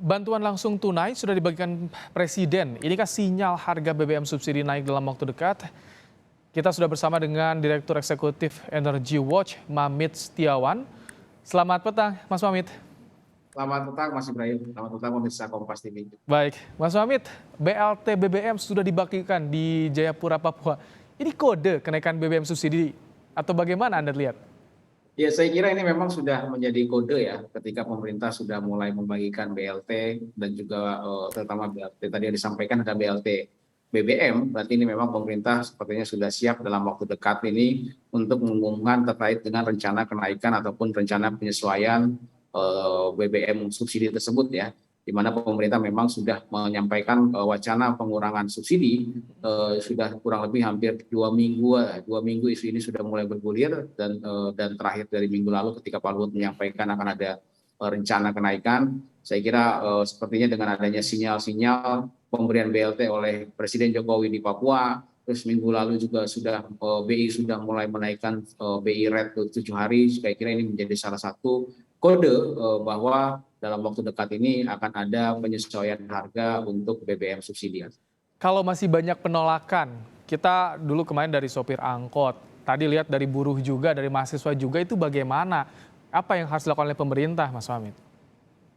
Bantuan langsung tunai sudah dibagikan Presiden. Inikah sinyal harga BBM subsidi naik dalam waktu dekat? Kita sudah bersama dengan Direktur Eksekutif Energy Watch, Mamit Setiawan. Selamat petang, Mas Mamit. Selamat petang Mas Ibrahim, selamat petang pemirsa Kompas TV. Baik, Mas Mamit, BLT BBM sudah dibagikan di Jayapura, Papua. Ini kode kenaikan BBM subsidi atau bagaimana Anda lihat? Ya, saya kira ini memang sudah menjadi kode ya, ketika pemerintah sudah mulai membagikan BLT dan juga terutama BLT tadi yang disampaikan ada BLT BBM, berarti ini memang pemerintah sepertinya sudah siap dalam waktu dekat ini untuk mengumumkan terkait dengan rencana kenaikan ataupun rencana penyesuaian BBM subsidi tersebut ya, di mana pemerintah memang sudah menyampaikan wacana pengurangan subsidi sudah kurang lebih hampir 2 minggu, 2 minggu isu ini sudah mulai bergulir dan terakhir dari minggu lalu ketika Pak Luhut menyampaikan akan ada rencana kenaikan. Saya kira sepertinya dengan adanya sinyal-sinyal pemberian BLT oleh Presiden Jokowi di Papua, terus minggu lalu juga sudah BI sudah mulai menaikkan BI rate ke 7 hari. Saya kira ini menjadi salah satu kode bahwa dalam waktu dekat ini akan ada penyesuaian harga untuk BBM subsidi. Kalau masih banyak penolakan, kita dulu kemarin dari sopir angkot, tadi lihat dari buruh juga, dari mahasiswa juga, itu bagaimana? Apa yang harus dilakukan oleh pemerintah, Mas Mamit?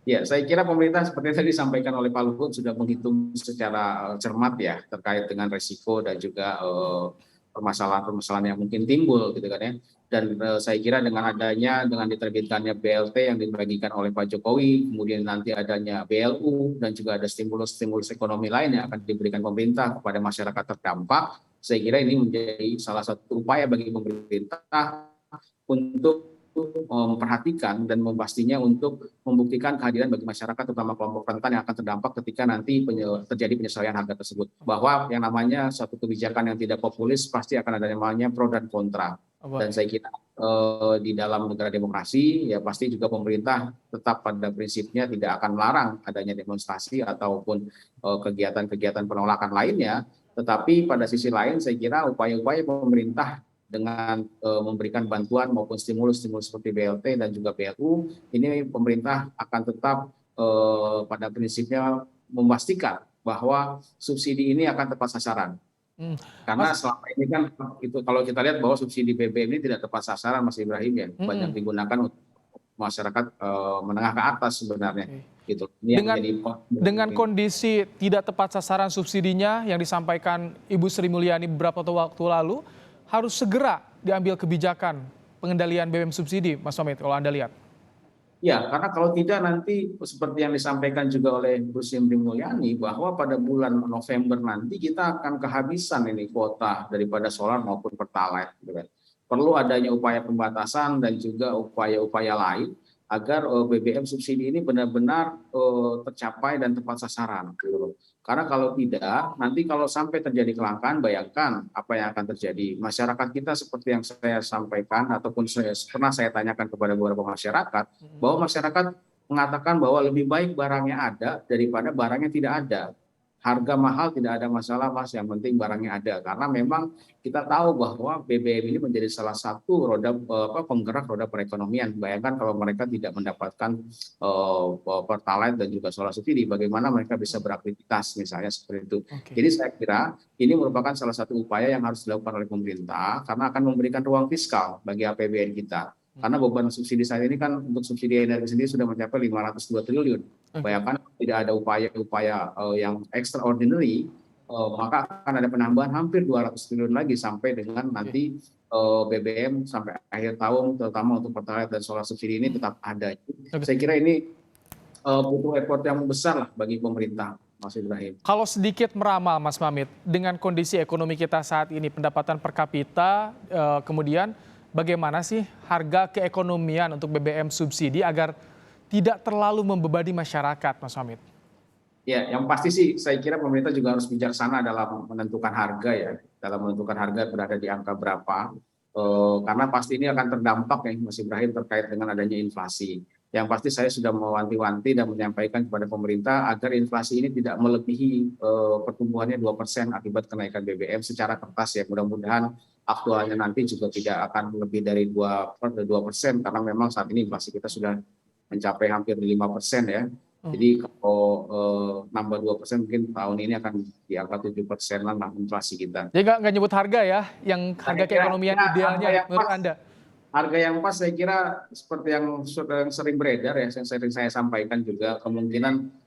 Ya, saya kira pemerintah seperti yang tadi disampaikan oleh Pak Luhut sudah menghitung secara cermat ya terkait dengan resiko dan juga permasalahan-permasalahan yang mungkin timbul gitu kan ya. Dan saya kira dengan diterbitkannya BLT yang dibagikan oleh Pak Jokowi, kemudian nanti adanya BLU dan juga ada stimulus-stimulus ekonomi lain yang akan diberikan pemerintah kepada masyarakat terdampak, saya kira ini menjadi salah satu upaya bagi pemerintah untuk memperhatikan dan memastinya untuk membuktikan kehadiran bagi masyarakat terutama kelompok rentan yang akan terdampak ketika nanti terjadi penyesuaian harga tersebut. Bahwa yang namanya suatu kebijakan yang tidak populis pasti akan ada namanya pro dan kontra. Oh, Dan baik. saya kira di dalam negara demokrasi ya pasti juga pemerintah tetap pada prinsipnya tidak akan melarang adanya demonstrasi ataupun kegiatan-kegiatan penolakan lainnya. Tetapi pada sisi lain saya kira upaya-upaya pemerintah dengan memberikan bantuan maupun stimulus-stimulus seperti BLT dan juga BLU, ini pemerintah akan tetap pada prinsipnya memastikan bahwa subsidi ini akan tepat sasaran. Hmm. Karena Mas, selama ini kan itu kalau kita lihat bahwa subsidi BBM ini tidak tepat sasaran Mas Ibrahim ya, banyak mm-mm. digunakan untuk masyarakat menengah ke atas sebenarnya. Oke. Gitu. Ini yang Dengan menjadi dengan kondisi tidak tepat sasaran subsidinya yang disampaikan Ibu Sri Mulyani beberapa waktu lalu, harus segera diambil kebijakan pengendalian BBM subsidi, Mas Mamit, kalau Anda lihat. ya, karena kalau tidak nanti seperti yang disampaikan juga oleh Bu Sri Mulyani bahwa pada bulan November nanti kita akan kehabisan ini kuota daripada solar maupun pertalite. Gitu kan. Perlu adanya upaya pembatasan dan juga upaya-upaya lain agar BBM subsidi ini benar-benar tercapai dan tepat sasaran. Gitu. Karena kalau tidak, nanti kalau sampai terjadi kelangkaan, bayangkan apa yang akan terjadi. Masyarakat kita seperti yang saya sampaikan ataupun pernah saya tanyakan kepada beberapa masyarakat, bahwa masyarakat mengatakan bahwa lebih baik barangnya ada daripada barangnya tidak ada. Harga mahal tidak ada masalah Mas, yang penting barangnya ada. Karena memang kita tahu bahwa BBM ini menjadi salah satu roda penggerak roda perekonomian. Bayangkan kalau mereka tidak mendapatkan pertalite dan juga solar subsidi, bagaimana mereka bisa beraktivitas misalnya seperti itu. Oke. Jadi saya kira ini merupakan salah satu upaya yang harus dilakukan oleh pemerintah karena akan memberikan ruang fiskal bagi APBN kita. Karena beban subsidi saat ini kan untuk subsidi energi sendiri sudah mencapai 502 triliun. Oke. Bayangkan tidak ada upaya-upaya yang extraordinary, maka akan ada penambahan hampir 200 triliun lagi sampai dengan Oke. nanti BBM sampai akhir tahun, terutama untuk pertalite dan solar subsidi ini tetap ada. Oke. Saya kira ini butuh effort yang besar lah bagi pemerintah, Mas Ibrahim. Kalau sedikit meramal, Mas Mamit, dengan kondisi ekonomi kita saat ini, pendapatan per kapita, kemudian bagaimana sih harga keekonomian untuk BBM subsidi agar tidak terlalu membebani masyarakat, Mas Mamit? Ya, yang pasti sih saya kira pemerintah juga harus bijaksana dalam menentukan harga ya, dalam menentukan harga berada di angka berapa, karena pasti ini akan terdampak ya Mas Ibrahim terkait dengan adanya inflasi. Yang pasti saya sudah mewanti-wanti dan menyampaikan kepada pemerintah agar inflasi ini tidak melebihi pertumbuhannya 2% akibat kenaikan BBM secara kertas ya. Mudah-mudahan aktualnya nanti juga tidak akan lebih dari 2% karena memang saat ini inflasi kita sudah mencapai hampir 5% ya. Jadi kalau nambah 2% mungkin tahun ini akan di angka 7%-an lah inflasi kita. Jadi nggak nyebut harga ya, yang harga Saya kira keekonomian harga idealnya yang menurut pas, Anda? harga yang pas saya kira seperti yang sering beredar ya, yang sering saya sampaikan juga, kemungkinan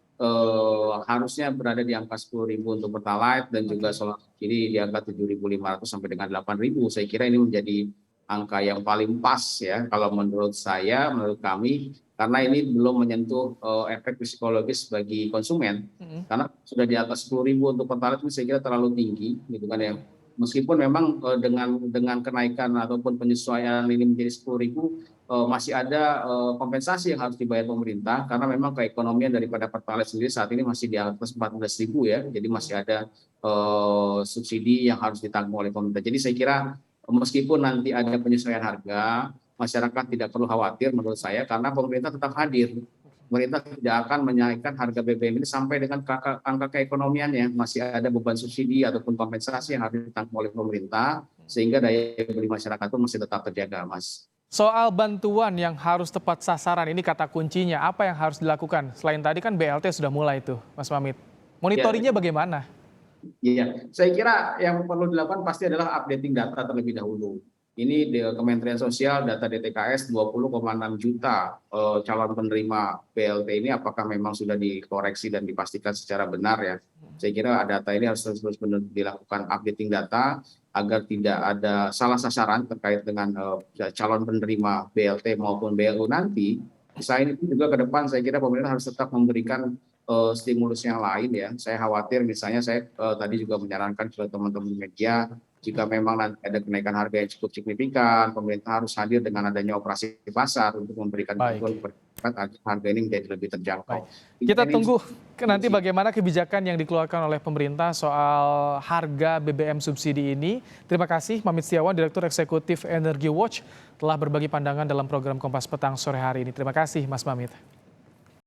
harusnya berada di angka 10.000 untuk Pertalite dan juga Oke, solar subsidi di angka 7.500 sampai dengan 8.000. Saya kira ini menjadi angka yang paling pas ya kalau menurut saya, menurut kami, karena ini belum menyentuh efek psikologis bagi konsumen. mhm. Karena sudah di atas 10.000 untuk Pertalite ini saya kira terlalu tinggi gitu kan ya. Oke. Meskipun memang dengan kenaikan ataupun penyesuaian ini menjadi 10.000, masih ada kompensasi yang harus dibayar pemerintah karena memang keekonomian daripada Pertalite sendiri saat ini masih di atas 14.000 ya, jadi masih ada subsidi yang harus ditanggung oleh pemerintah. Jadi saya kira meskipun nanti ada penyesuaian harga, masyarakat tidak perlu khawatir menurut saya karena pemerintah tetap hadir. Pemerintah tidak akan menaikkan harga BBM ini sampai dengan angka keekonomiannya. Masih ada beban subsidi ataupun kompensasi yang harus ditanggung oleh pemerintah, sehingga daya beli masyarakat itu masih tetap terjaga, Mas. Soal bantuan yang harus tepat sasaran, ini kata kuncinya. Apa yang harus dilakukan? Selain tadi kan BLT sudah mulai tuh, Mas Mamit. Ya, Monitoringnya bagaimana? iya, saya kira yang perlu dilakukan pasti adalah updating data terlebih dahulu. Ini di Kementerian Sosial, data DTKS 20,6 juta calon penerima BLT ini apakah memang sudah dikoreksi dan dipastikan secara benar ya. Saya kira data ini harus terus dilakukan updating data agar tidak ada salah sasaran terkait dengan calon penerima BLT maupun BLU nanti. Selain itu juga ke depan saya kira pemerintah harus tetap memberikan stimulus yang lain ya. Saya khawatir misalnya saya tadi juga menyarankan ke teman-teman media jika memang nanti ada kenaikan harga yang cukup signifikan, pemerintah harus hadir dengan adanya operasi pasar untuk memberikan Baik, bantuan kepada masyarakat agar harga ini menjadi lebih terjangkau. baik. Kita Ini tunggu nanti bagaimana kebijakan yang dikeluarkan oleh pemerintah soal harga BBM subsidi ini. Terima kasih Mamit Setiawan, Direktur Eksekutif Energy Watch, telah berbagi pandangan dalam program Kompas Petang sore hari ini. Terima kasih Mas Mamit.